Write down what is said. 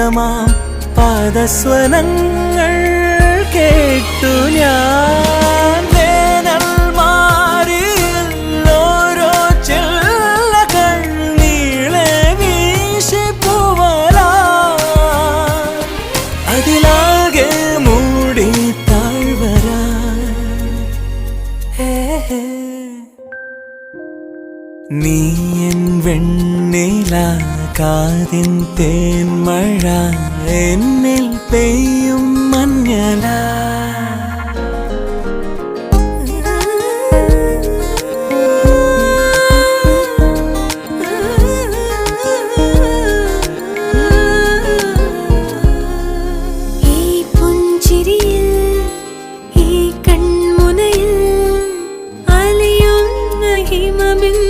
മധുരമാം പാദസ്വരങ്ങൾ കേട്ടു ഞാൻ. വേനൽ മാറിയിൽ ഓരോ ചില്ലകൾ നീളെ വീശി പൂവലാ അതിലാകെ മൂടി താഴ്വരാ. നീ എൻ വെണ്ണില കാതിൻ തേന്മഴ എന്നിൽ പെയ്യും മഞ്ഞല.